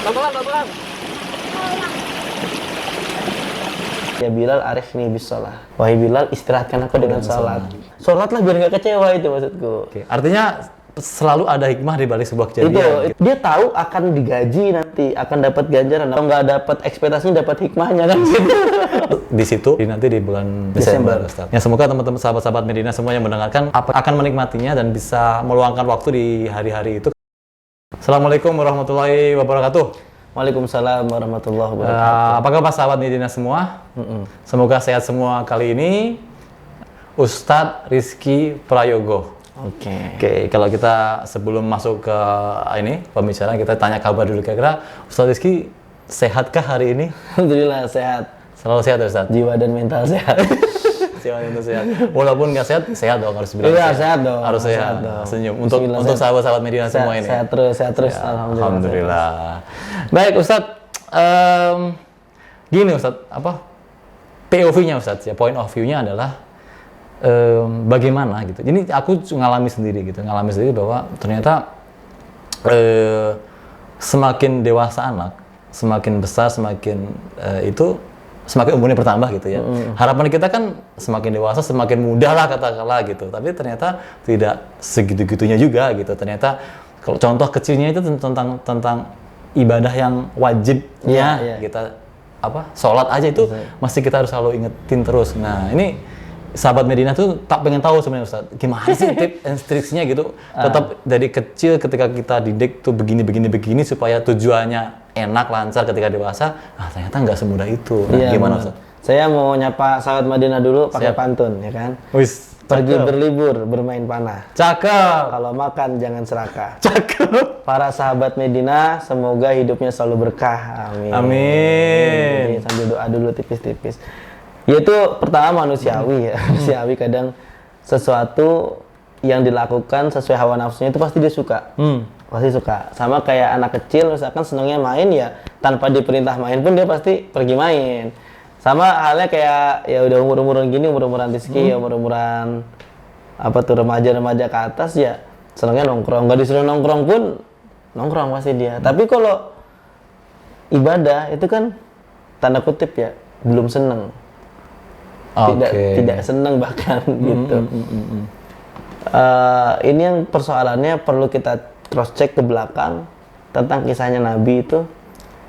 Pelan-pelan. Ya Bilal, arifni bis shalah. Wahai Bilal, istirahatkan aku dengan salat. Salatlah biar nggak kecewa, itu maksudku. Oke. Artinya selalu ada hikmah di balik sebuah kejadian. Itu dia tahu akan digaji nanti, akan dapat ganjaran. Kalau nggak dapat ekspektasinya, dapat hikmahnya kan. Di situ nanti di bulan Desember, Ustaz. Ya, semoga teman-teman sahabat-sahabat Medina semua yang mendengarkan akan menikmatinya dan bisa meluangkan waktu di hari-hari itu. Assalamualaikum warahmatullahi wabarakatuh. Waalaikumsalam warahmatullahi wabarakatuh. Apa kabar sahabat Medina semua? Semoga sehat semua kali ini. Ustadz Rizky Prayogo. Oke, kalau kita sebelum masuk ke ini pembicaraan, kita tanya kabar dulu kira-kira Ustadz Rizky sehatkah hari ini? Alhamdulillah sehat. Selalu sehat ya Ustadz? Jiwa dan mental sehat. Jiwa dan mental sehat. Walaupun nggak sehat, sehat dong harus bilang. Iya, sehat dong. Harus sehat. Senyum. Untuk sahabat-sahabat Medina semua ini. Sehat terus. Ya, Alhamdulillah. Baik Ustadz, gini Ustadz, POV-nya Ustadz ya, point of view-nya adalah bagaimana gitu. Jadi aku ngalami sendiri bahwa ternyata semakin dewasa anak, semakin besar, semakin semakin umurnya bertambah gitu ya. Harapan kita kan semakin dewasa, semakin mudah lah katakanlah gitu. Tapi ternyata tidak segitu-gitunya juga gitu. Ternyata kalau contoh kecilnya itu tentang ibadah yang wajibnya kita sholat aja itu masih kita harus selalu ingetin terus. Nah ini sahabat Medina tuh tak pengen tahu sebenarnya Ustaz, gimana sih tips and triksnya gitu, tetap dari kecil ketika kita didik tuh begini supaya tujuannya enak, lancar ketika dewasa, ternyata nggak semudah itu. Nah, gimana Ustaz? Saya mau nyapa sahabat Madinah dulu pakai pantun, ya kan? Wis, pergi berlibur, bermain panah. Cakep. Kalau makan jangan serakah. Cakep. Para sahabat Medina, semoga hidupnya selalu berkah. Amin. Amin. Jadi, sambil doa dulu tipis-tipis. Yaitu pertama manusiawi ya. Manusiawi kadang sesuatu yang dilakukan sesuai hawa nafsunya itu pasti dia suka. Pasti suka. Sama kayak anak kecil misalkan senangnya main ya, tanpa diperintah main pun dia pasti pergi main. Sama halnya kayak ya udah umur-umuran gini, umur-umuran Rizky, umur-umuran remaja-remaja ke atas ya senangnya nongkrong. Nggak disuruh nongkrong pun nongkrong pasti dia. Tapi kalau ibadah itu kan tanda kutip ya belum seneng. Tidak senang bahkan gitu. Ini yang persoalannya perlu kita cross check ke belakang tentang kisahnya Nabi itu.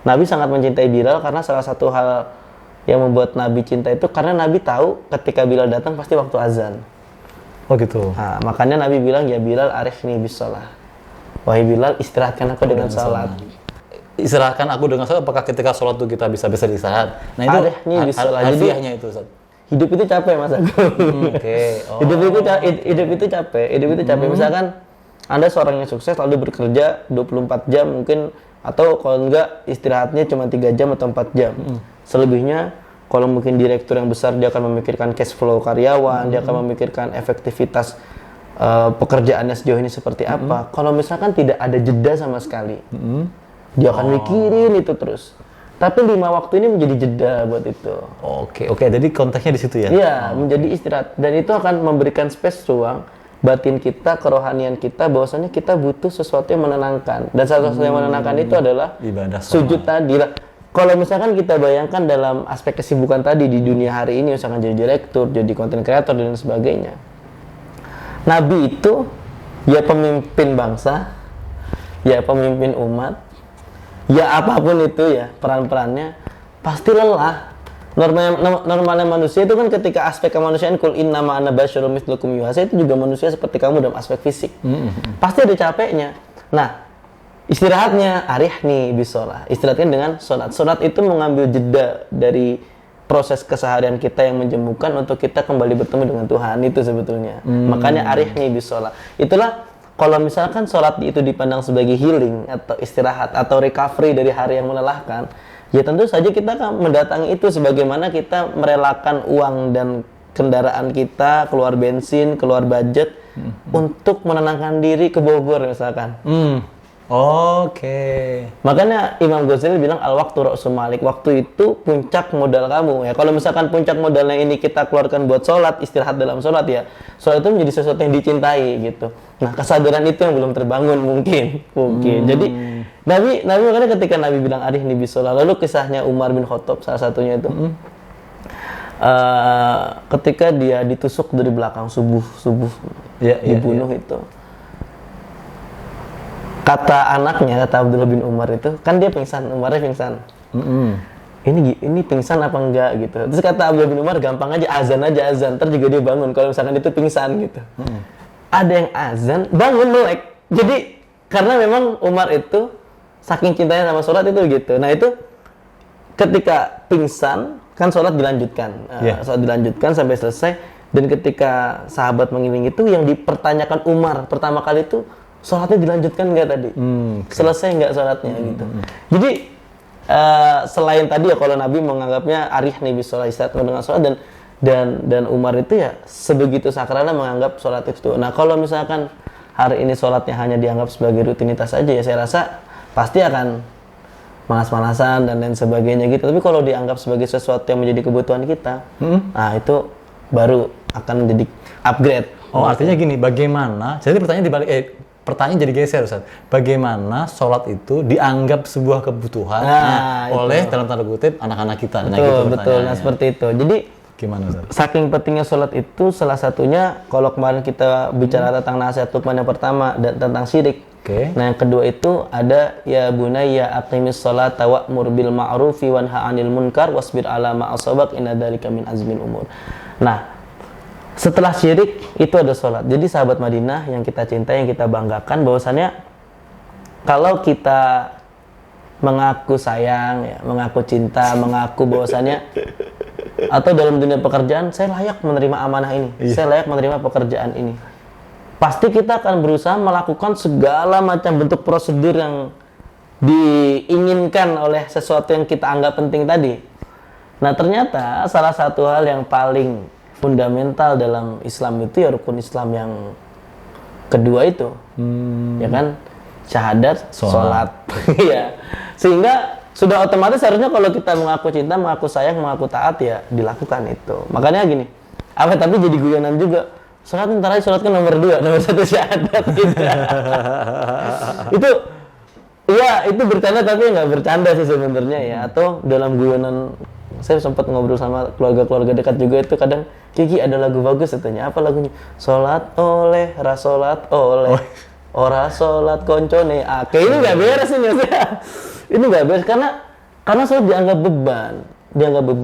Nabi sangat mencintai Bilal karena salah satu hal yang membuat Nabi cinta itu karena Nabi tahu ketika Bilal datang pasti waktu azan. Oh gitu. Nah, makanya Nabi bilang ya Bilal arifni bis shalah. Wahai Bilal, istirahatkan aku dengan salat. Istirahatkan aku dengan salat, apakah ketika sholat itu kita bisa istirahat? Nah itu harfiahnya itu Ustaz. Hidup itu capek Mas Agung. Hidup itu capek. Misalkan Anda seorang yang sukses lalu bekerja 24 jam mungkin, atau kalau enggak istirahatnya cuma 3 jam atau 4 jam. Selebihnya kalau mungkin direktur yang besar dia akan memikirkan cash flow karyawan, dia akan memikirkan efektivitas pekerjaannya sejauh ini seperti apa. Kalau misalkan tidak ada jeda sama sekali, dia akan mikirin itu terus. Tapi 5 waktu ini menjadi jeda buat itu. Oke. Jadi konteksnya di situ ya? Iya, menjadi istirahat. Dan itu akan memberikan space ruang batin kita, kerohanian kita, bahwasanya kita butuh sesuatu yang menenangkan. Dan sesuatu yang menenangkan itu adalah ibadah sujud tadi lah. Kalau misalkan kita bayangkan dalam aspek kesibukan tadi di dunia hari ini, misalkan jadi direktur, jadi content creator, dan sebagainya. Nabi itu, ya pemimpin bangsa, ya pemimpin umat, ya apapun itu ya peran-perannya pasti lelah. Normalnya manusia itu kan ketika aspek kemanusiaan kul innama ana basyarum mitslukum yuha, itu juga manusia seperti kamu dalam aspek fisik. Pasti ada capeknya. Nah, istirahatnya arihni bis shalah. Istirahatkan dengan salat. Salat itu mengambil jeda dari proses keseharian kita yang menjemukan untuk kita kembali bertemu dengan Tuhan, itu sebetulnya. Makanya arihni bis shalah. Itulah kalau misalkan sholat itu dipandang sebagai healing atau istirahat atau recovery dari hari yang melelahkan, ya tentu saja kita akan mendatangi itu sebagaimana kita merelakan uang dan kendaraan kita, keluar bensin, keluar budget untuk menenangkan diri ke Bogor misalkan. Oke. Makanya Imam Ghazali bilang al-waktu ra'sul malik, waktu itu puncak modal kamu ya. Kalau misalkan puncak modalnya ini kita keluarkan buat sholat, istirahat dalam sholat ya, sholat itu menjadi sesuatu yang dicintai gitu. Nah kesadaran itu yang belum terbangun mungkin. Jadi Nabi makanya ketika Nabi bilang arihni bisolah, lalu kisahnya Umar bin Khattab salah satunya itu ketika dia ditusuk dari belakang subuh dibunuh itu. Kata anaknya, kata Abdullah bin Umar itu, kan dia pingsan, Umarnya pingsan. Ini pingsan apa enggak gitu. Terus kata Abdullah bin Umar, gampang aja azan, ntar juga dia bangun kalau misalkan itu pingsan gitu. Ada yang azan, bangun melek. Jadi karena memang Umar itu saking cintanya sama sholat itu gitu. Nah itu ketika pingsan kan sholat dilanjutkan, sholat dilanjutkan sampai selesai. Dan ketika sahabat mengiring itu yang dipertanyakan Umar pertama kali itu, sholatnya dilanjutkan nggak tadi? Selesai nggak sholatnya gitu. Jadi selain tadi ya kalau Nabi menganggapnya arihni bisolah, istirahat dengan sholat, dan Umar itu ya sebegitu sakralnya menganggap sholat itu. Nah kalau misalkan hari ini sholatnya hanya dianggap sebagai rutinitas saja ya saya rasa pasti akan malas-malasan dan lain sebagainya gitu. Tapi kalau dianggap sebagai sesuatu yang menjadi kebutuhan kita, nah itu baru akan menjadi upgrade. Oh artinya gini, bagaimana? Jadi pertanyaan jadi geser Ustaz. Bagaimana sholat itu dianggap sebuah kebutuhan oleh dalam tanda kutip anak-anak kita? Betul. Nah seperti itu. Jadi gimana Ustaz? Saking pentingnya sholat itu salah satunya kalau kemarin kita bicara tentang nasihat Luqman yang pertama dan tentang syirik. Nah yang kedua itu ada ya bunayya aqimis sholata wa'mur bil ma'rufi wanha 'anil munkar wasbir 'ala ma asabak inna dzalika min azmin umur. Nah setelah syirik itu ada sholat. Jadi sahabat Madinah yang kita cintai, yang kita banggakan bahwasannya kalau kita mengaku sayang, ya, mengaku cinta, mengaku bahwasannya atau dalam dunia pekerjaan saya layak menerima amanah ini, saya layak menerima pekerjaan ini. Pasti kita akan berusaha melakukan segala macam bentuk prosedur yang diinginkan oleh sesuatu yang kita anggap penting tadi. Nah ternyata salah satu hal yang paling fundamental dalam Islam itu ya rukun Islam yang kedua itu, ya kan, syahadat, sholat, ya. Sehingga sudah otomatis harusnya kalau kita mengaku cinta, mengaku sayang, mengaku taat ya dilakukan itu. Makanya gini, tapi jadi guyonan juga. Sholat ntar aja, sholat kan nomor 2, nomor 1 syahadat gitu. itu bercanda tapi nggak bercanda sih sebenarnya ya. Atau dalam guyonan saya sempat ngobrol sama keluarga-keluarga dekat juga itu kadang Kiki ada lagu bagus katanya. Apa lagunya? Sholat oleh, rasolat oleh, ora sholat koncone. Ini nggak beres ini ya. Ini nggak beres karena sholat dianggap beban.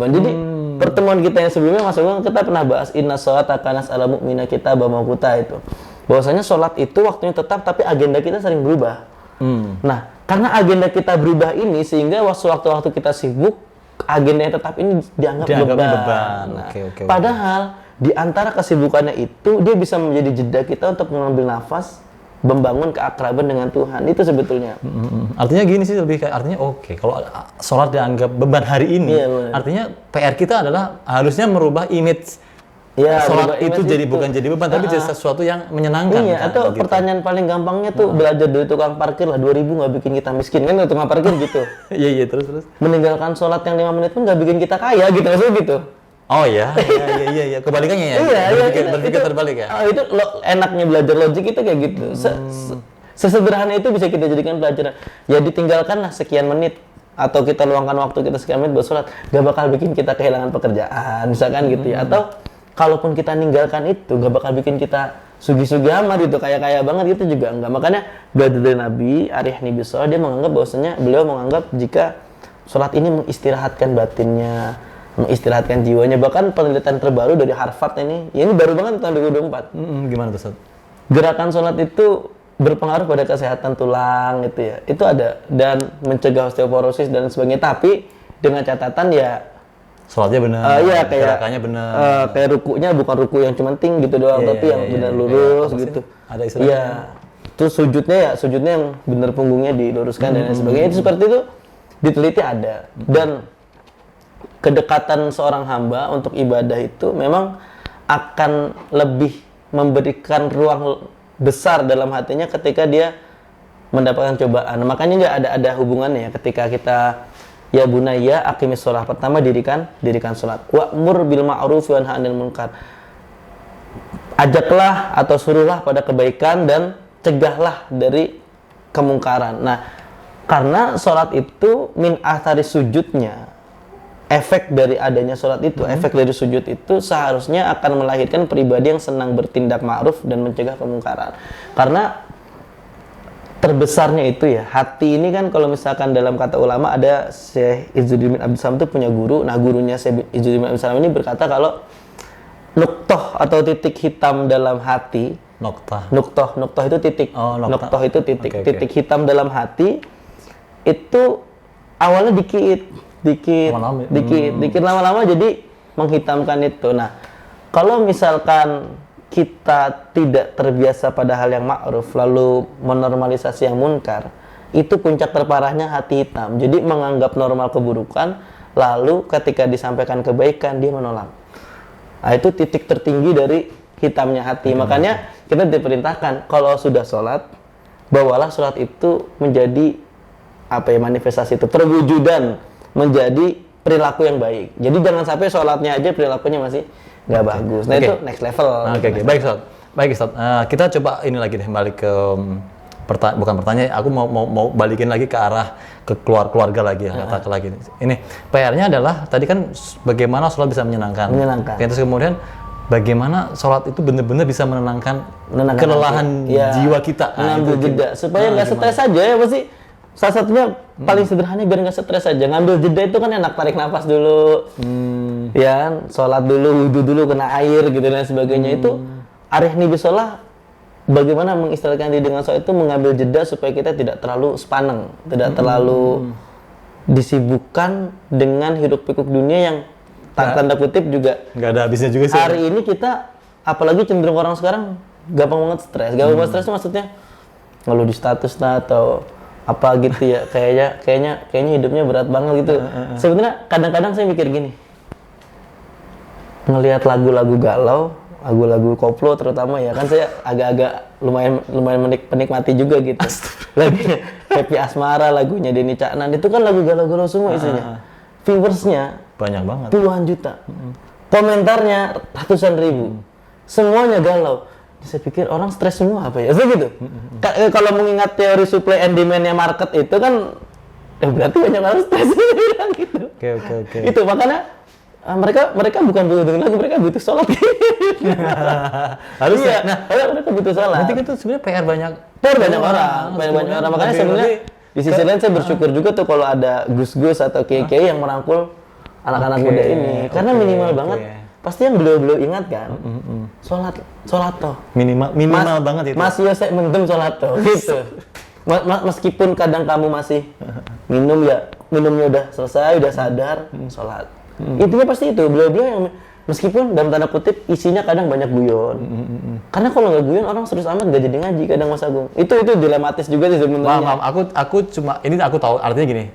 Jadi pertemuan kita yang sebelumnya Mas Agung kita pernah bahas inna sholata kanat 'alal mu'minina kitaban mawquta itu. Bahwasanya sholat itu waktunya tetap tapi agenda kita sering berubah. Nah, karena agenda kita berubah ini sehingga waktu-waktu kita sibuk agenda yang tetap ini dianggap beban. Nah, padahal di antara kesibukannya itu dia bisa menjadi jeda kita untuk mengambil nafas, membangun keakraban dengan Tuhan. Itu sebetulnya. Artinya gini sih lebih kayak artinya kalau sholat dianggap beban hari ini, artinya PR kita adalah harusnya merubah image. Ya, sholat itu jadi bukan jadi beban tapi jadi sesuatu yang menyenangkan. Iya, atau gitu. Pertanyaan paling gampangnya tuh belajar dari tukang parkir lah, 2.000 nggak bikin kita miskin kan tukang parkir gitu. Iya terus. Meninggalkan sholat yang 5 menit pun nggak bikin kita kaya gitu maksudnya gitu. Oh iya, kebalikannya ya. Berpikir terbalik ya. Itu enaknya belajar logik itu kayak gitu. Sesederhana itu bisa kita jadikan pelajaran. Ya ditinggalkanlah sekian menit atau kita luangkan waktu kita sekian menit buat sholat, gak bakal bikin kita kehilangan pekerjaan, misalkan gitu ya. Atau kalaupun kita ninggalkan itu, gak bakal bikin kita sugi-sugi amat gitu, kaya-kaya banget gitu juga enggak. Makanya belajar dari Nabi arihni bisolah, dia menganggap bahwasanya beliau menganggap jika sholat ini mengistirahatkan batinnya, mengistirahatkan jiwanya. Bahkan penelitian terbaru dari Harvard ini baru banget tahun 2024. Gimana tuh Ustaz? Gerakan sholat itu berpengaruh pada kesehatan tulang gitu ya. Itu ada dan mencegah osteoporosis dan sebagainya. Tapi dengan catatan ya sholatnya benar, kayak gerakannya benar. Kayak rukunya bukan ruku yang cuma gitu doang, tapi yang benar lurus gitu. Ada istilahnya. Iya. Terus sujudnya yang benar punggungnya diluruskan dan lain sebagainya. Itu seperti itu diteliti ada. Dan kedekatan seorang hamba untuk ibadah itu memang akan lebih memberikan ruang besar dalam hatinya ketika dia mendapatkan cobaan. Makanya nggak ada hubungannya ya ketika kita ya bunayya aqimis shalah, pertama dirikan salat. Wa'mur bil ma'ruf wa nahi 'anil munkar. Ajaklah atau suruhlah pada kebaikan dan cegahlah dari kemungkaran. Nah, karena salat itu min athari sujudnya, efek dari adanya salat itu, efek dari sujud itu seharusnya akan melahirkan pribadi yang senang bertindak ma'ruf dan mencegah kemungkaran. Karena terbesarnya itu ya, hati ini kan kalau misalkan dalam kata ulama ada Syekh Izzuddin bin Abdul Salam itu punya guru. Nah, gurunya Syekh Izzuddin bin Abdul Salam ini berkata kalau nuktoh atau titik hitam dalam hati, nuktoh itu titik, nuktoh itu titik, titik hitam dalam hati itu awalnya dikit lama-lama jadi menghitamkan itu. Nah, kalau misalkan kita tidak terbiasa pada hal yang ma'ruf lalu menormalisasi yang munkar, itu puncak terparahnya hati hitam. Jadi menganggap normal keburukan, lalu ketika disampaikan kebaikan dia menolak. Nah, itu titik tertinggi dari hitamnya hati. Makanya kita diperintahkan kalau sudah sholat, bawalah sholat itu menjadi manifestasi itu, perwujudan menjadi perilaku yang baik. Jadi jangan sampai sholatnya aja perilakunya masih nggak bagus. Nah, itu next level. Baik Ustaz. Kita coba ini lagi deh, balik ke bukan pertanyaan, aku mau balikin lagi ke arah ke keluarga lagi ya, kata lagi. Ini PR-nya adalah tadi kan bagaimana sholat bisa menyenangkan. Terus kemudian bagaimana sholat itu benar-benar bisa menenangkan kelelahan jiwa kita. Ngambil jeda supaya nggak stres aja ya pasti. Salah satunya paling sederhana biar nggak stres aja. Ngambil jeda itu kan enak, tarik nafas dulu, ya, sholat dulu, wudhu dulu, kena air gitu dan sebagainya. Itu arih bisolah. Bagaimana mengistilahkan diri dengan sholat itu mengambil jeda supaya kita tidak terlalu sepaneng, tidak terlalu disibukkan dengan hiruk pikuk dunia yang tanda kutip juga nggak ada habisnya juga sih. Hari ini kita apalagi cenderung orang sekarang gampang banget stres. Gampang banget stres itu maksudnya ngeluh di status lah atau apa gitu ya, kayaknya hidupnya berat banget gitu. Sebenarnya kadang-kadang saya mikir gini, ngelihat lagu-lagu galau, lagu-lagu koplo terutama ya kan, saya agak-agak lumayan penikmati juga gitu. Lagunya Happy Asmara, lagunya Denny Caknan, itu kan lagu galau-galau semua isinya. Viewersnya banyak banget, puluhan juta, komentarnya ratusan ribu, semuanya galau. Saya pikir orang stres semua apa ya? Gitu. Kalau mengingat teori supply and demand-nya market itu kan, berarti banyak orang stres gitu. Oke. Itu makanya mereka bukan butuh dengan lagu, mereka butuh sholat. Harusnya. Nah, mereka butuh sholat. Nanti itu sebenarnya PR banyak orang. Makanya sebenarnya di sisi lain saya bersyukur juga tuh kalau ada gus-gus atau kiai-kiai yang merangkul anak-anak muda ini, karena minimal banget. Pasti yang beliau ingat kan, sholat toh. Minimal banget itu. Mas Yosef mendem sholat toh, gitu. Meskipun kadang kamu masih minumnya udah selesai, udah sadar, sholat. Intinya pasti itu, beliau yang meskipun dalam tanda kutip isinya kadang banyak guyon. Karena kalau nggak guyon orang serius amat nggak jadi ngaji kadang Mas Agung. Itu dilematis juga sih sebenarnya. Maaf, aku cuma ini aku tahu artinya gini.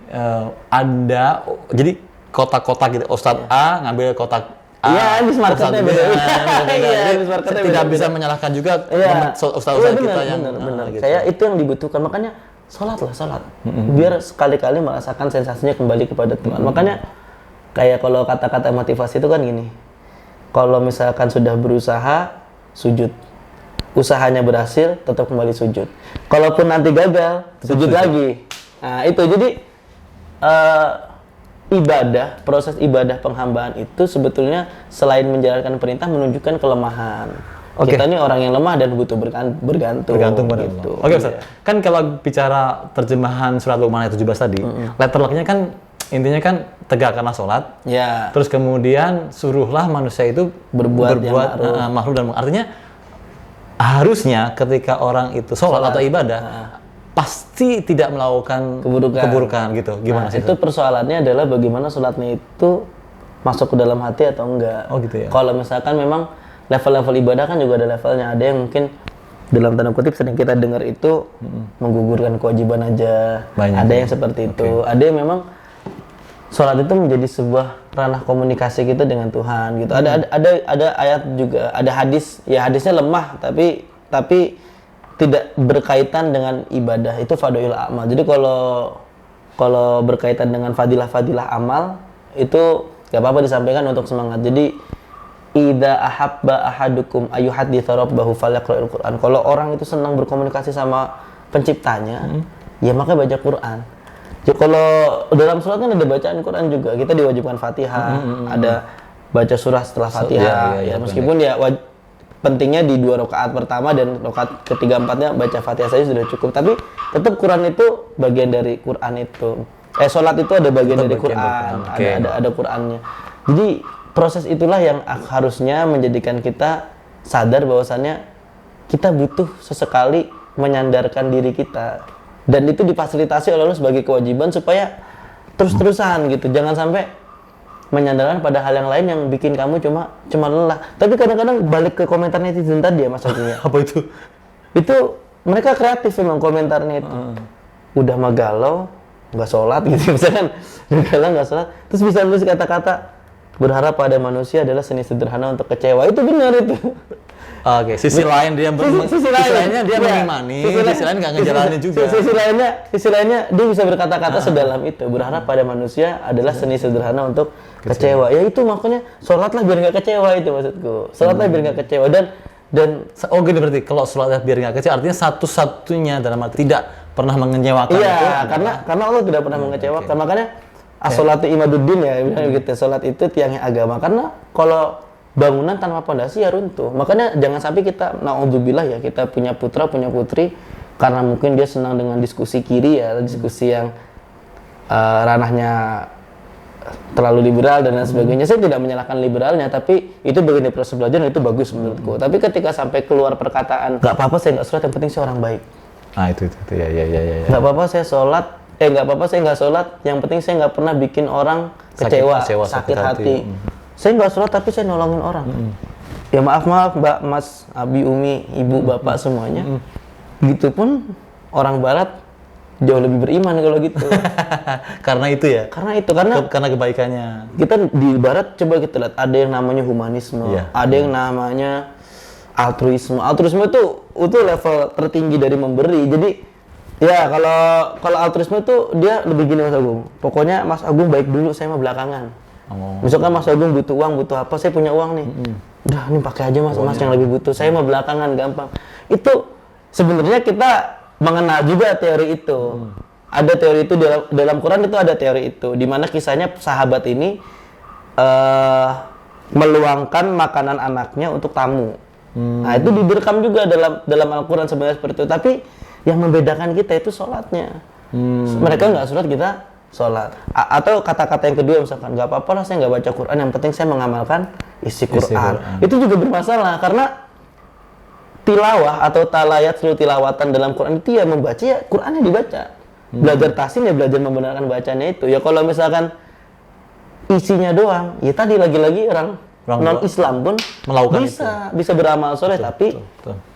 Ada jadi kotak-kotak gitu. Ustadz A ngambil kotak A. Iya, di marketnya beda. Iya, tidak bisa menyalahkan juga ustadz-ustadz kita yang benar. Kayak itu yang dibutuhkan, makanya sholat. Biar sekali-kali merasakan sensasinya kembali kepada Tuhan. Makanya kayak kalau kata-kata motivasi itu kan gini, kalau misalkan sudah berusaha, sujud. Usahanya berhasil, tetap kembali sujud. Kalaupun nanti gagal, sujud lagi. Nah itu, jadi proses ibadah penghambaan itu sebetulnya selain menjalankan perintah menunjukkan kelemahan. Kita ini orang yang lemah dan butuh bergantung pada gitu. Oke, Ustaz. Kan kalau bicara terjemahan surat Luqman ayat 17 tadi, letter luck-nya kan intinya kan tegakkanlah sholat. Ya. Terus kemudian suruhlah manusia itu berbuat makhluk dan artinya harusnya ketika orang itu sholat atau ibadah pasti tidak melakukan keburukan gitu. Gimana sih? Itu persoalannya adalah bagaimana sholatnya itu masuk ke dalam hati atau enggak. Oh gitu ya. Kalau misalkan memang level-level ibadah kan juga ada levelnya. Ada yang mungkin dalam tanda kutip sering kita dengar itu menggugurkan kewajiban aja. Banyak. Ada yang seperti itu. Ada yang memang sholat itu menjadi sebuah ranah komunikasi kita dengan Tuhan gitu. Ada ayat juga, ada hadis. Ya hadisnya lemah tapi tidak berkaitan dengan ibadah, itu fadhilul amal. Jadi kalau berkaitan dengan fadilah-fadilah amal itu gak apa-apa disampaikan untuk semangat. Jadi idza ahabba ahadukum ayyuhadditsa rabbahu falyaqra'il Qur'an. Kalau orang itu senang berkomunikasi sama penciptanya, ya maka baca Quran. Jadi kalau dalam surat kan ada bacaan Quran juga. Kita diwajibkan Fatihah, ada baca surah setelah Fatihah. Ya, meskipun ya pentingnya di 2 rakaat pertama dan rakaat ketiga empatnya baca Fatihah saja sudah cukup. Tapi tetap Quran itu bagian dari Quran itu. Sholat itu ada bagian dari Quran. Okay. Ada Qurannya. Jadi proses itulah yang harusnya menjadikan kita sadar bahwasannya kita butuh sesekali menyandarkan diri kita, dan itu difasilitasi oleh Allah sebagai kewajiban supaya terus-terusan gitu. Jangan sampai menyandarkan pada hal yang lain yang bikin kamu cuma lelah. Tapi kadang-kadang balik ke komentar netizen tadi ya Mas Agus. Apa itu? Itu mereka kreatif memang komentarnya itu. Udah mah galau, nggak sholat gitu misalkan, galau nggak sholat, terus bisa nulis kata-kata berharap pada manusia adalah seni sederhana untuk kecewa. Itu benar itu. Oke, sisi lain dia sisi lainnya dia mengimani, sisi lain nggak ngejalanin juga. Sisi lainnya dia bisa berkata-kata sedalam itu. Berharap pada manusia adalah seni sederhana untuk kecewa. Ya itu makanya sholatlah biar nggak kecewa, itu maksudku. Sholatlah biar nggak kecewa dan oh gini berarti kalau sholatlah biar nggak kecewa artinya satu-satunya dalam arti tidak pernah mengecewakan. Iya, karena Allah tidak pernah mengecewakan. Makanya as-sholatu imaduddin ya, gitu. Sholat itu tiangnya agama. Karena kalau bangunan tanpa pondasi ya runtuh. Makanya jangan sampai kita naudzubillah ya, kita punya putra punya putri karena mungkin dia senang dengan diskusi kiri ya, diskusi yang ranahnya terlalu liberal dan lain sebagainya. Saya tidak menyalahkan liberalnya, tapi itu bagian dari proses belajar dan itu bagus menurutku. Tapi ketika sampai keluar perkataan nggak apa-apa saya nggak sholat, yang penting saya orang baik. Nah itu ya. Nggak apa-apa saya sholat, nggak apa-apa saya nggak sholat, yang penting saya nggak pernah bikin orang kecewa, sakit hati. Saya nggak sholat tapi saya nolongin orang. Ya maaf Mbak, Mas, Abi, Umi, Ibu, Bapak semuanya. Gitu pun orang Barat jauh lebih beriman kalau gitu. Karena itu ya? Karena kebaikannya. Kita di Barat coba kita lihat, ada yang namanya humanisme, ada yang namanya altruisme. Altruisme itu level tertinggi dari memberi. Jadi ya kalau altruisme itu dia lebih gini Mas Agung. Pokoknya Mas Agung baik dulu, saya mah belakangan. Misalkan Mas Agung butuh uang, butuh apa, saya punya uang nih. Udah ini pakai aja Mas yang lebih butuh. Saya mah belakangan, gampang. Itu sebenarnya kita mengenal juga teori itu. Ada teori itu dalam Quran, itu ada teori itu. Di mana kisahnya sahabat ini meluangkan makanan anaknya untuk tamu. Nah itu direkam juga dalam Al-Quran sebenarnya seperti itu. Tapi yang membedakan kita itu sholatnya. Mereka nggak sholat, kita sholat. Atau kata-kata yang kedua misalkan, nggak apa-apa lah saya nggak baca Quran, yang penting saya mengamalkan isi Quran. Itu juga bermasalah karena tilawah atau talayat seluruh tilawatan dalam Quran itu ya membaca ya Qurannya dibaca. Belajar tahsin ya belajar membenarkan bacanya itu. Ya kalau misalkan isinya doang, ya tadi lagi-lagi orang non-Islam pun melakukan bisa beramal soleh, tapi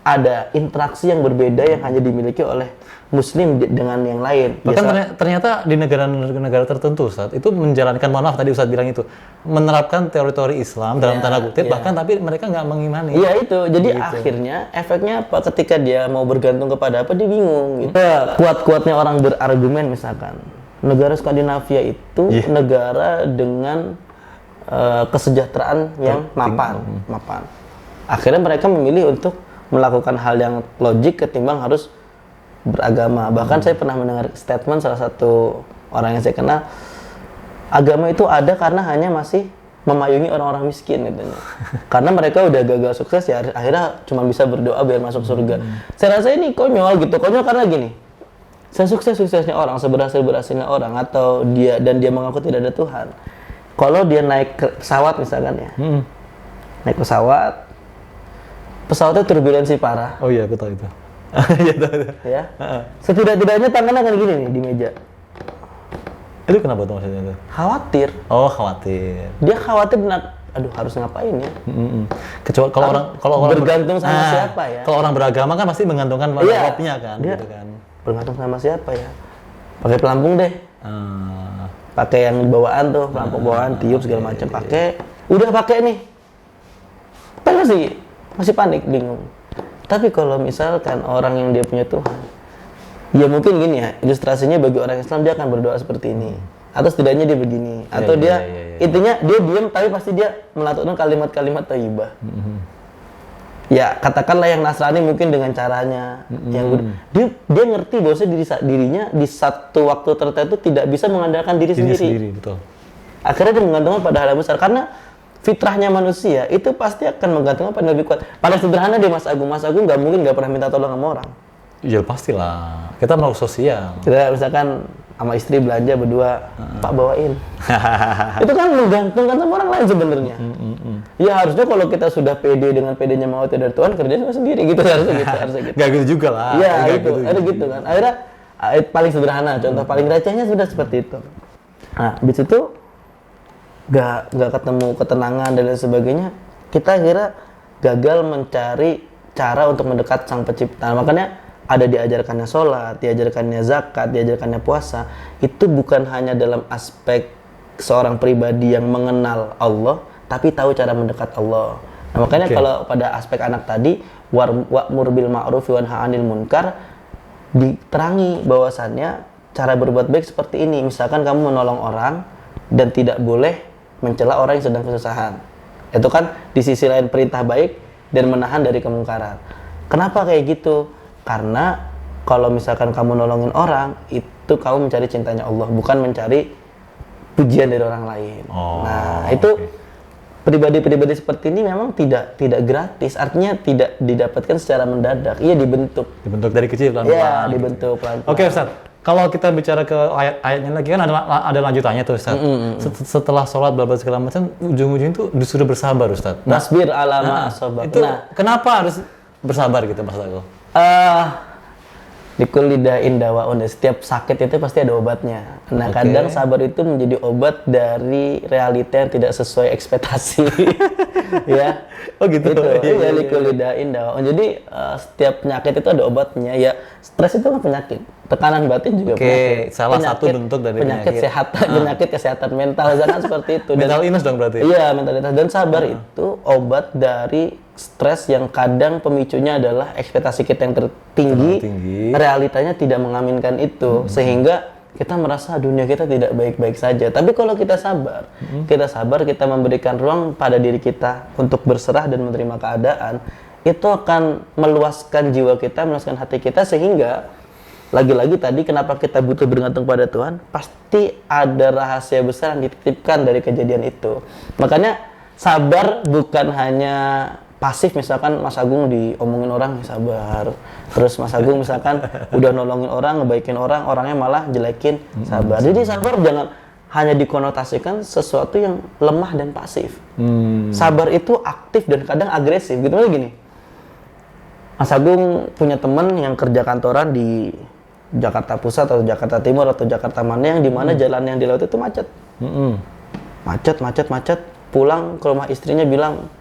ada interaksi yang berbeda yang hanya dimiliki oleh Muslim dengan yang lain. Bahkan ternyata di negara-negara tertentu Ustaz, itu menjalankan, mohon maaf tadi Ustaz bilang itu, menerapkan teori-teori Islam dalam tanda kutip, bahkan tapi mereka nggak mengimani. Iya itu, jadi akhirnya efeknya apa? Ketika dia mau bergantung kepada apa, dia bingung. Gitu. Kuat-kuatnya orang berargumen misalkan, negara Skandinavia itu negara dengan kesejahteraan yang mapan. Akhirnya mereka memilih untuk melakukan hal yang logik ketimbang harus beragama. Bahkan saya pernah mendengar statement salah satu orang yang saya kenal, agama itu ada karena hanya masih memayungi orang-orang miskin katanya. Karena mereka udah gagal sukses ya akhirnya cuma bisa berdoa biar masuk surga. Saya rasa ini konyol gitu. Konyol karena gini, sesukses-suksesnya orang, seberhasil-berhasilnya orang, atau dia mengaku tidak ada Tuhan. Kalau dia naik pesawat misalkan ya, naik pesawatnya turbulensi parah. Oh iya, betul itu. Ya, setidak-tidaknya tangannya akan gini nih di meja. Itu kenapa tuh maksudnya itu? Khawatir. Oh khawatir. Dia khawatir aduh harus ngapain ya? Kecuali kalau orang bergantung sama siapa ya? Kalau orang beragama kan pasti menggantungkan Robnya kan, gitu kan. Bergantung sama siapa ya? Pakai pelampung deh. Pakai yang bawaan tuh, pelampung bawaan, tiup segala macam. Pakai, udah pakai nih. Tapi masih panik, bingung. Tapi kalau misalkan orang yang dia punya Tuhan, ya mungkin gini ya, ilustrasinya bagi orang Islam dia akan berdoa seperti ini. Atau setidaknya dia begini. Atau dia, intinya dia diam tapi pasti dia melakukan kalimat-kalimat thayyibah. Ya katakanlah yang Nasrani mungkin dengan caranya yang dia ngerti bahwa dirinya di satu waktu tertentu tidak bisa mengandalkan diri sendiri. Betul. Akhirnya dia menggantungkan pada hal yang besar karena fitrahnya manusia itu pasti akan menggantungkan pada yang lebih kuat. Paling sederhana dia Mas Agung nggak mungkin nggak pernah minta tolong sama orang. Ya pastilah. Kita makhluk sosial. Kita misalkan sama istri belanja berdua, Pak bawain. Itu kan menggantungkan sama orang lain sebenarnya. Ya harusnya kalau kita sudah pede dengan pedenya mau dari Tuhan, kerja sama sendiri gitu harusnya gitu. Gak gitu juga lah. Iya gitu, ada gitu kan. Akhirnya paling sederhana, contoh paling recehnya sudah seperti itu. Nah, habis itu nggak ketemu ketenangan dan lain sebagainya, kita akhirnya gagal mencari cara untuk mendekat Sang Pencipta. Makanya ada diajarkannya sholat, diajarkannya zakat, diajarkannya puasa. Itu bukan hanya dalam aspek seorang pribadi yang mengenal Allah, tapi tahu cara mendekat Allah. Nah, makanya kalau pada aspek anak tadi, wa'mur bil ma'ruf wa nahy 'anil munkar, diterangi bahwasannya cara berbuat baik seperti ini. Misalkan kamu menolong orang dan tidak boleh mencela orang yang sedang kesusahan. Itu kan di sisi lain perintah baik dan menahan dari kemungkaran. Kenapa kayak gitu? Karena kalau misalkan kamu nolongin orang, itu kamu mencari cintanya Allah, bukan mencari pujian dari orang lain. Nah, itu pribadi-pribadi seperti ini memang tidak gratis, artinya tidak didapatkan secara mendadak. Iya, dibentuk dari kecil pelan-pelan. Iya, dibentuk pelan-pelan. Oke, Ustaz. Kalau kita bicara ke ayat-ayatnya lagi kan ada lanjutannya tuh, Ustaz. Setelah sholat segala macam, ujung-ujungnya itu disuruh bersabar, Ustaz. Nasbir ala ma asabak. Itu kenapa harus bersabar gitu, Mas Agus? Likul lidain dawaun, setiap sakit itu pasti ada obatnya. Nah, kadang sabar itu menjadi obat dari realita yang tidak sesuai ekspektasi. Ya. Oh gitu. Iya, likul lidain dawaun. Jadi setiap penyakit itu ada obatnya. Ya, stres itu kan penyakit. Tekanan batin juga penyakit. Salah satu bentuk dari penyakit. Penyakit kesehatan mental, jangan seperti itu. Mental illness dong berarti. Iya, mental illness. Dan sabar itu obat dari stres yang kadang pemicunya adalah ekspektasi kita yang tertinggi, realitanya tidak mengaminkan itu, sehingga kita merasa dunia kita tidak baik-baik saja. Tapi kalau kita sabar, kita memberikan ruang pada diri kita untuk berserah dan menerima keadaan, itu akan meluaskan jiwa kita, meluaskan hati kita, sehingga lagi-lagi tadi kenapa kita butuh bergantung pada Tuhan, pasti ada rahasia besar yang dititipkan dari kejadian itu. Makanya sabar bukan hanya pasif, misalkan Mas Agung diomongin orang sabar, terus Mas Agung misalkan udah nolongin orang, ngebaikin orang, orangnya malah jelekin, sabar. Jadi sabar jangan hanya dikonotasikan sesuatu yang lemah dan pasif. Sabar itu aktif dan kadang agresif. Gitu aja gini, Mas Agung punya teman yang kerja kantoran di Jakarta Pusat atau Jakarta Timur atau Jakarta mana, yang dimana jalan yang dilewati itu macet. Macet. Pulang ke rumah istrinya bilang,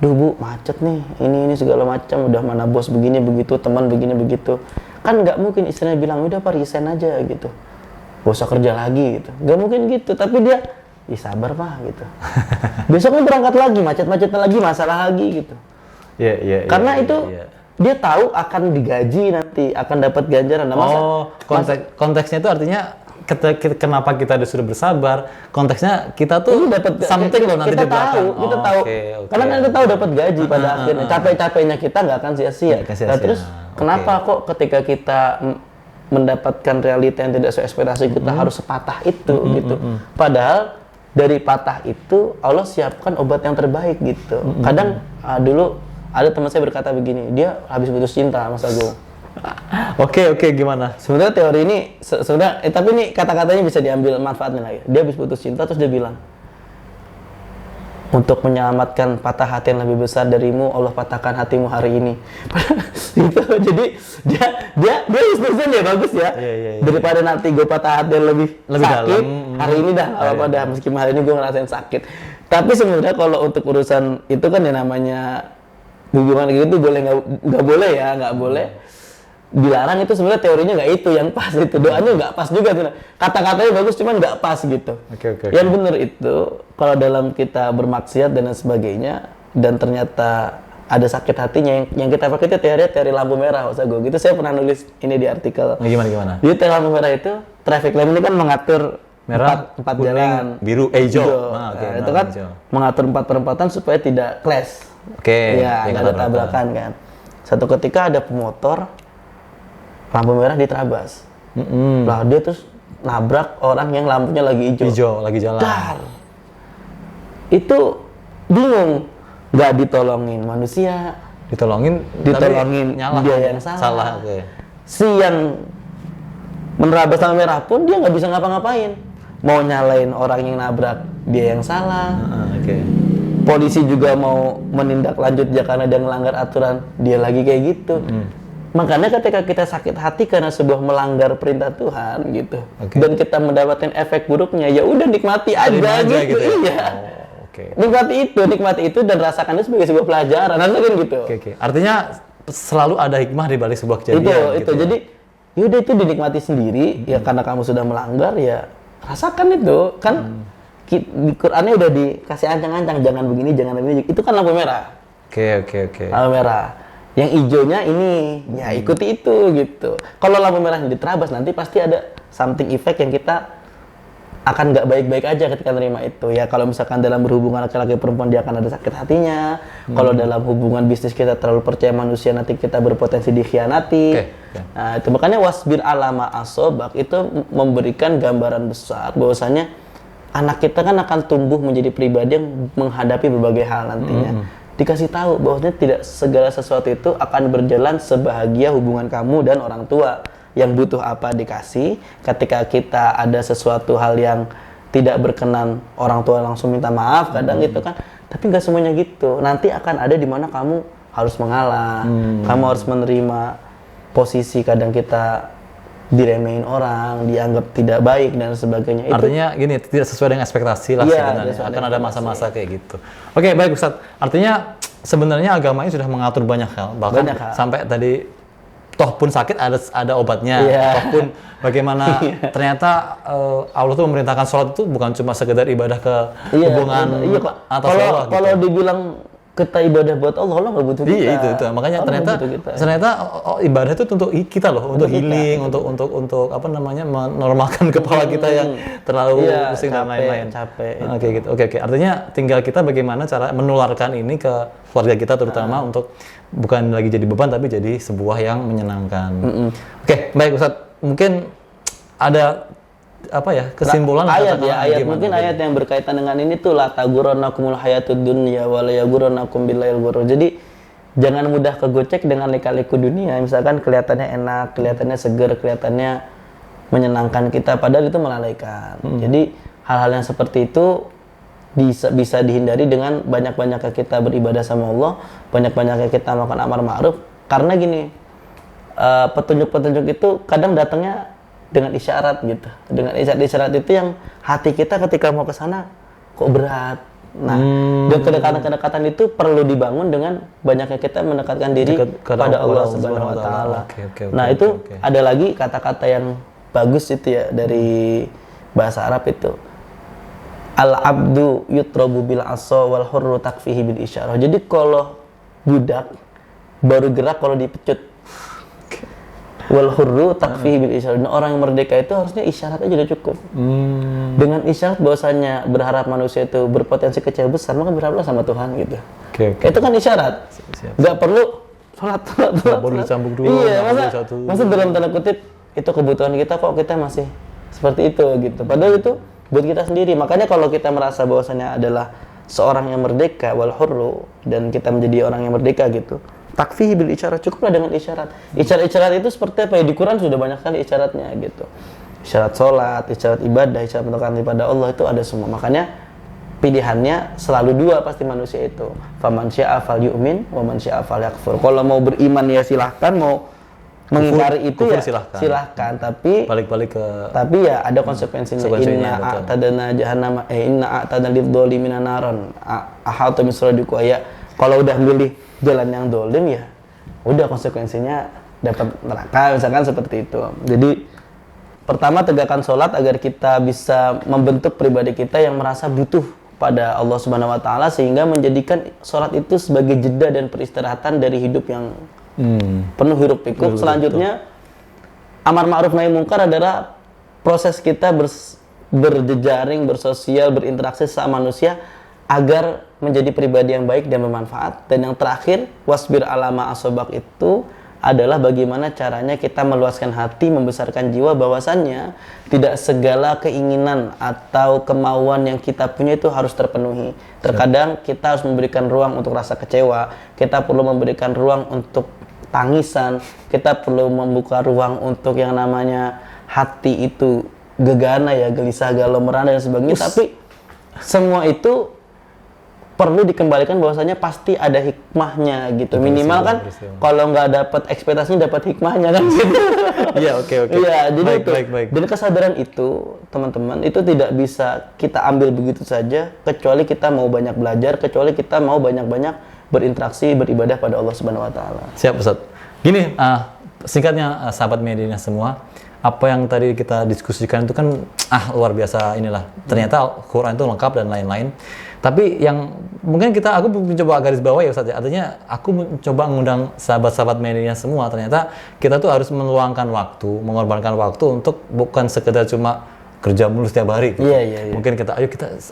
"Duh Bu, macet nih, ini segala macam, udah mana bos begini begitu, teman begini begitu." Kan nggak mungkin istrinya bilang, "Udah Pak, resign aja gitu, gak usah kerja lagi," gitu. Nggak mungkin gitu, tapi dia, "Ih sabar Pak," gitu. Besoknya berangkat lagi, macet-macetnya lagi, masalah lagi gitu. Karena itu dia tahu akan digaji nanti, akan dapat ganjaran. Nah, konteksnya itu artinya kenapa kita disuruh bersabar, konteksnya kita tuh dapat something loh nanti di belakang. Kita tahu. Karena kan kita tahu dapat gaji pada akhirnya. Capek-capeknya kita nggak akan sia-sia. Nah, terus kenapa kok ketika kita mendapatkan realita yang tidak sesuai ekspektasi kita harus sepatah itu gitu. Padahal dari patah itu Allah siapkan obat yang terbaik gitu. Kadang dulu ada teman saya berkata begini, dia habis putus cinta Mas Agung. Oke, gimana? Sebenarnya teori ini tapi ini kata-katanya bisa diambil manfaatnya lagi. Dia habis putus cinta terus dia bilang, "Untuk menyelamatkan patah hati yang lebih besar darimu, Allah patahkan hatimu hari ini." Gitu. Jadi dia bisnisnya dia bagus ya. Daripada nanti gue patah hati yang lebih sakit, dalam. Hari ini dah apa dah, meskipun hari ini gue ngerasain sakit. Tapi sebenarnya kalau untuk urusan itu kan yang namanya hubungan gitu nggak boleh dilarang. Itu sebenarnya teorinya nggak itu yang pas, itu doanya nggak pas juga tuh, kata-katanya bagus cuman nggak pas gitu. Yang benar itu kalau dalam kita bermaksiat dan lain sebagainya dan ternyata ada sakit hatinya yang kita pakai itu teori lampu merah, Ustaz Go. Gitu saya pernah nulis ini di artikel. Gimana? Jadi teori lampu merah itu traffic lamp ini kan mengatur Merah, empat kuning, jalan, biru, hijau. Nah, Oke, itu kan hijau. mengatur 4 perempatan supaya tidak clash. Oke, Ya, nggak ada tabrakan kan. Satu ketika ada pemotor lampu merah diterabas. Lah dia terus nabrak orang yang lampunya lagi hijau. Hijau lagi jalan. Dar. Itu bingung, nggak ditolongin manusia, Ditolongin ditolongin nyala. dia yang salah. Salah, oke. Si yang menerabas lampu merah pun dia nggak bisa ngapa-ngapain. Mau nyalain orang yang nabrak, dia yang salah. Oke. Polisi juga mau menindaklanjut dia karena dia melanggar aturan, dia lagi kayak gitu. Makanya ketika kita sakit hati karena sebuah melanggar perintah Tuhan gitu, dan kita mendapatkan efek buruknya, ya udah nikmati aja gitu. Ya? Iya. Oh, oke. Nikmati itu dan rasakan itu sebagai sebuah pelajaran, kan gitu. Oke. Artinya selalu ada hikmah di balik sebuah kejadian. Itu. Jadi yaudah itu dinikmati sendiri, ya karena kamu sudah melanggar, ya rasakan itu. Kan di Qur'annya udah dikasih ancang-ancang, jangan begini, jangan begini. Itu kan lampu merah. Oke. Lampu merah. Yang hijaunya ini, ya ikuti itu gitu. Kalau lampu merahnya diterabas, nanti pasti ada something effect yang kita akan nggak baik-baik aja ketika nerima itu. Ya kalau misalkan dalam berhubungan laki-laki perempuan dia akan ada sakit hatinya. Kalau dalam hubungan bisnis kita terlalu percaya manusia, nanti kita berpotensi dikhianati. Nah itu makanya wasbir alama asobak itu memberikan gambaran besar bahwasanya anak kita kan akan tumbuh menjadi pribadi yang menghadapi berbagai hal nantinya. Dikasih tahu bahwasanya tidak segala sesuatu itu akan berjalan sebahagia hubungan kamu dan orang tua. Yang butuh apa dikasih, ketika kita ada sesuatu hal yang tidak berkenan, orang tua langsung minta maaf, kadang gitu kan. Tapi nggak semuanya gitu. Nanti akan ada di mana kamu harus mengalah, kamu harus menerima posisi kadang kita diremehin orang, dianggap tidak baik dan sebagainya. Artinya gini, tidak sesuai dengan ekspektasi lah sebenarnya. Akan ada masa-masa kayak gitu. Oke, baik Ustadz. Artinya sebenarnya agama ini sudah mengatur banyak hal. Bahkan sampai tadi toh pun sakit ada obatnya. Toh pun bagaimana ternyata Allah tuh memerintahkan sholat itu bukan cuma sekedar ibadah ke hubungan atas Allah. Kalau dibilang kita ibadah buat Allah, Allah nggak butuh kita. Iya itu. Makanya ternyata ibadah itu untuk kita loh, untuk healing, untuk apa namanya menormalkan kepala kita yang terlalu pusing dan lain-lain. Oke. Artinya tinggal kita bagaimana cara menularkan ini ke keluarga kita terutama untuk bukan lagi jadi beban tapi jadi sebuah yang menyenangkan. Oke, baik Ustadz. Mungkin ada apa ya kesimpulan ayat mungkin ayat yang berkaitan dengan ini tuh la taghurrannakumul hayatud dunya wa la yaghurrannakum billahil ghurur. Jadi jangan mudah kegocek dengan lika-liku dunia. Misalkan kelihatannya enak, kelihatannya seger, kelihatannya menyenangkan kita padahal itu melalaikan. Jadi hal-hal yang seperti itu bisa dihindari dengan banyak-banyaknya kita beribadah sama Allah, banyak-banyaknya kita melakukan amar ma'ruf. Karena gini, petunjuk-petunjuk itu kadang datangnya dengan isyarat gitu. Dengan isyarat itu yang hati kita ketika mau ke sana kok berat. Nah, dan kedekatan itu perlu dibangun dengan banyaknya kita mendekatkan diri kepada Allah Subhanahu wa taala. Nah, itu ada lagi kata-kata yang bagus itu ya dari bahasa Arab itu. Al-abdu yutrabu bil asa wal hurru takfihi bil isyarah. Jadi kalau budak baru gerak kalau dipecut. Wal hurru takfihi bil isyarat. Nah, orang yang merdeka itu harusnya isyarat aja udah cukup. Dengan isyarat bahwasanya berharap manusia itu berpotensi kecewa besar, maka berharaplah sama Tuhan gitu. Itu kan isyarat. Nggak perlu sholat. Nggak perlu dicambuk dulu. Iya, masa dalam tanda kutip itu kebutuhan kita kok kita masih seperti itu gitu. Padahal itu buat kita sendiri. Makanya kalau kita merasa bahwasanya adalah seorang yang merdeka wal hurru dan kita menjadi orang yang merdeka gitu. Takfihi bil isyarat, cukuplah dengan isyarat. Isyarat itu seperti apa ya? Di Quran sudah banyak sekali isyaratnya gitu. Isyarat sholat, isyarat ibadah, isyarat mendekatkan kepada Allah itu ada semua. Makanya pilihannya selalu dua pasti manusia itu. Faman syaa falyu'min wa man syaa falyakfur. Kalau mau beriman ya silahkan, mau mengingkari itu ya silahkan. Tapi ya ada konsekuensinya. Inna a'tadna jahannama inna a'tadna lidh-dhalimina naran ahata misradiku ya. Kalau udah milih jalan yang dolim ya udah konsekuensinya dapat neraka misalkan seperti itu. Jadi pertama tegakkan sholat agar kita bisa membentuk pribadi kita yang merasa butuh pada Allah Subhanahu wa taala sehingga menjadikan sholat itu sebagai jeda dan peristirahatan dari hidup yang penuh hiruk pikuk. Selanjutnya amar ma'ruf nahi munkar adalah proses kita berjejaring, bersosial, berinteraksi sama manusia agar menjadi pribadi yang baik dan bermanfaat. Dan yang terakhir, wasbir alama asobak itu adalah bagaimana caranya kita meluaskan hati, membesarkan jiwa bahwasannya tidak segala keinginan atau kemauan yang kita punya itu harus terpenuhi. Terkadang kita harus memberikan ruang untuk rasa kecewa, kita perlu memberikan ruang untuk tangisan, kita perlu membuka ruang untuk yang namanya hati itu gegana ya, gelisah, galau, merana dan sebagainya. Tapi semua itu perlu dikembalikan bahwasanya pasti ada hikmahnya gitu. Minimal kan kalau nggak dapat ekspektasinya dapat hikmahnya kan. Iya, oke. Iya, jadi Baik, itu. baik. Dan kesadaran itu, teman-teman, itu tidak bisa kita ambil begitu saja kecuali kita mau banyak belajar, kecuali kita mau banyak-banyak berinteraksi, beribadah pada Allah Subhanahu wa taala. Siap, Ustaz. Gini, singkatnya sahabat Medina semua, apa yang tadi kita diskusikan itu kan luar biasa inilah. Ternyata Quran itu lengkap dan lain-lain. Tapi yang mungkin aku mencoba garis bawah ya Ustaz ya. Artinya aku mencoba mengundang sahabat-sahabat Medina semua. Ternyata kita tuh harus meluangkan waktu, mengorbankan waktu untuk bukan sekedar cuma kerja mulu setiap hari. Gitu. Iya. Mungkin kita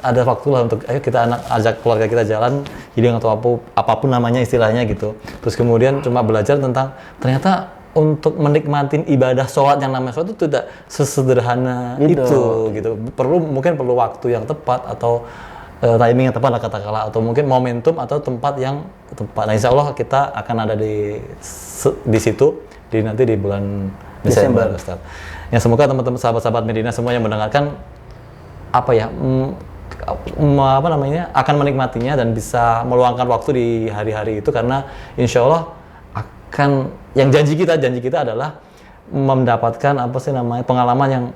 ada waktu lah untuk kita ajak keluarga kita jalan healing atau apapun namanya istilahnya gitu. Terus kemudian cuma belajar tentang ternyata untuk menikmatin ibadah sholat yang namanya sholat itu tidak sesederhana itu gitu. Mungkin perlu waktu yang tepat atau timing yang tepat lah katakanlah, atau mungkin momentum atau tempat yang tepat. Nah, insya Allah kita akan ada di situ nanti di bulan Desember, Ustaz. Ya, semoga teman-teman sahabat-sahabat Medina semua yang mendengarkan akan menikmatinya dan bisa meluangkan waktu di hari-hari itu, karena insya Allah akan janji kita adalah mendapatkan pengalaman yang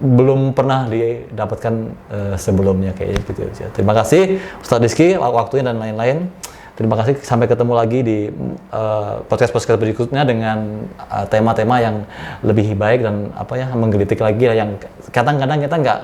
belum pernah didapatkan sebelumnya kayak gitu. Terima kasih Ustaz Rizky waktunya dan lain-lain. Terima kasih, sampai ketemu lagi di podcast berikutnya dengan tema-tema yang lebih baik dan menggelitik lagi yang kadang-kadang kita nggak